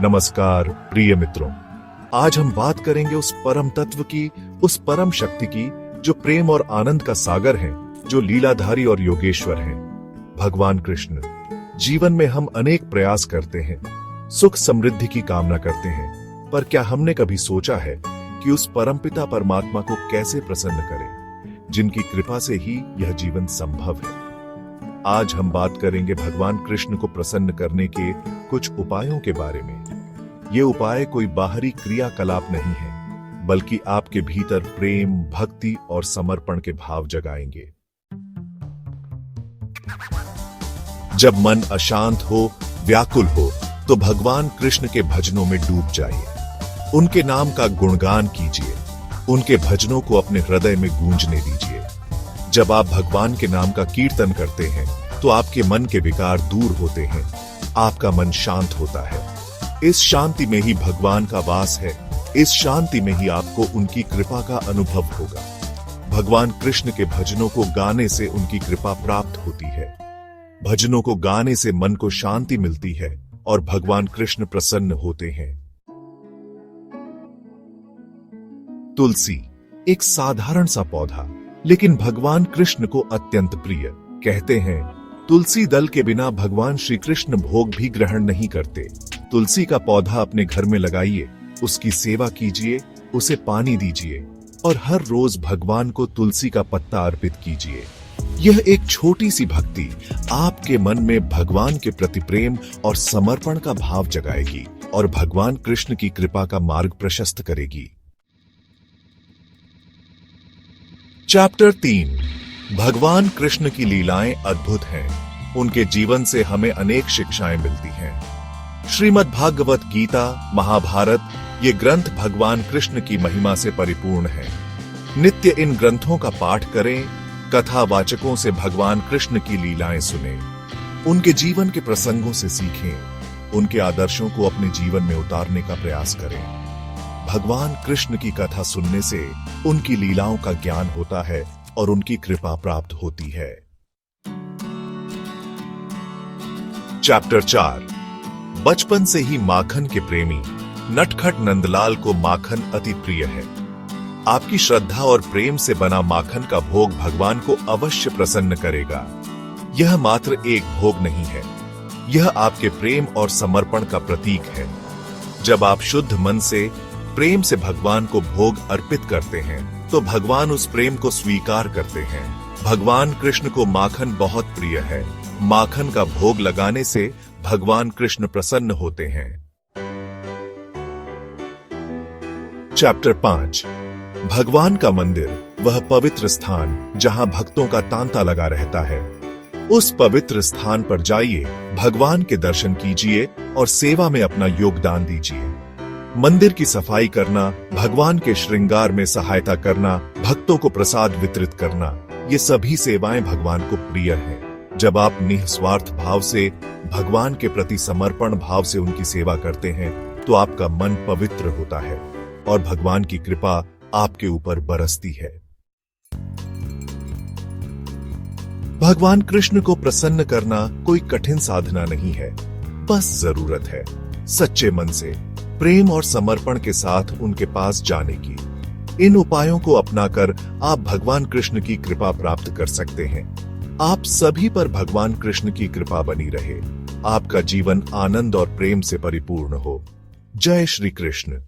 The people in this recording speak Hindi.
नमस्कार प्रिय मित्रों, आज हम बात करेंगे उस परम तत्व की, उस परम शक्ति की जो प्रेम और आनंद का सागर है, जो लीलाधारी और योगेश्वर है, भगवान कृष्ण। जीवन में हम अनेक प्रयास करते हैं, सुख समृद्धि की कामना करते हैं, पर क्या हमने कभी सोचा है कि उस परमपिता परमात्मा को कैसे प्रसन्न करें, जिनकी कृपा से ही यह जीवन संभव है। आज हम बात करेंगे भगवान कृष्ण को प्रसन्न करने के कुछ उपायों के बारे में। ये उपाय कोई बाहरी क्रियाकलाप नहीं है, बल्कि आपके भीतर प्रेम, भक्ति और समर्पण के भाव जगाएंगे। जब मन अशांत हो, व्याकुल हो, तो भगवान कृष्ण के भजनों में डूब जाइए। उनके नाम का गुणगान कीजिए, उनके भजनों को अपने हृदय में गूंजने दीजिए। जब आप भगवान के नाम का कीर्तन करते हैं, तो आपके मन के विकार दूर होते हैं, आपका मन शांत होता है। इस शांति में ही भगवान का वास है, इस शांति में ही आपको उनकी कृपा का अनुभव होगा। भगवान कृष्ण के भजनों को गाने से उनकी कृपा प्राप्त होती है। भजनों को गाने से मन को शांति मिलती है और भगवान कृष्ण प्रसन्न होते हैं। तुलसी एक साधारण सा पौधा, लेकिन भगवान कृष्ण को अत्यंत प्रिय। कहते हैं, तुलसी दल के बिना भगवान श्री कृष्ण भोग भी ग्रहण नहीं करते। तुलसी का पौधा अपने घर में लगाइए, उसकी सेवा कीजिए, उसे पानी दीजिए और हर रोज भगवान को तुलसी का पत्ता अर्पित कीजिए। यह एक छोटी सी भक्ति आपके मन में भगवान के प्रति प्रेम और समर्पण का भाव जगाएगी और भगवान कृष्ण की कृपा का मार्ग प्रशस्त करेगी। चैप्टर 3। भगवान कृष्ण की लीलाएं अद्भुत हैं। उनके जीवन से हमें अनेक शिक्षाएं मिलती हैं। श्रीमद् भागवत गीता, महाभारत, ये ग्रंथ भगवान कृष्ण की महिमा से परिपूर्ण हैं। नित्य इन ग्रंथों का पाठ करें, कथावाचकों से भगवान कृष्ण की लीलाएं सुनें, उनके जीवन के प्रसंगों से सीखें, उनके आदर्शों को अपने जीवन में उतारने का प्रयास करें। भगवान कृष्ण की कथा सुनने से उनकी लीलाओं का ज्ञान होता है और उनकी कृपा प्राप्त होती है। चैप्टर 4। बचपन से ही माखन के प्रेमी नटखट नंदलाल को माखन अति प्रिय है। आपकी श्रद्धा और प्रेम से बना माखन का भोग भगवान को अवश्य प्रसन्न करेगा। यह मात्र एक भोग नहीं है, यह आपके प्रेम और समर्पण का प्रतीक है। जब आप शुद्ध मन से, प्रेम से भगवान को भोग अर्पित करते हैं, तो भगवान उस प्रेम को स्वीकार करते हैं। भगवान कृष्ण को माखन बहुत प्रिय है। माखन का भोग लगाने से भगवान कृष्ण प्रसन्न होते हैं। चैप्टर 5। भगवान का मंदिर, वह पवित्र स्थान जहां भक्तों का तांता लगा रहता है। उस पवित्र स्थान पर जाइए, भगवान के दर्शन कीजिए और सेवा में अपना योगदान दीजिए। मंदिर की सफाई करना, भगवान के श्रृंगार में सहायता करना, भक्तों को प्रसाद वितरित करना, ये सभी सेवाएं भगवान को प्रिय हैं। जब आप निस्वार्थ भाव से, भगवान के प्रति समर्पण भाव से उनकी सेवा करते हैं, तो आपका मन पवित्र होता है और भगवान की कृपा आपके ऊपर बरसती है। भगवान कृष्ण को प्रसन्न करना कोई कठिन साधना नहीं है, बस जरूरत है सच्चे मन से, प्रेम और समर्पण के साथ उनके पास जाने की। इन उपायों को अपनाकर आप भगवान कृष्ण की कृपा प्राप्त कर सकते हैं। आप सभी पर भगवान कृष्ण की कृपा बनी रहे। आपका जीवन आनंद और प्रेम से परिपूर्ण हो। जय श्री कृष्ण।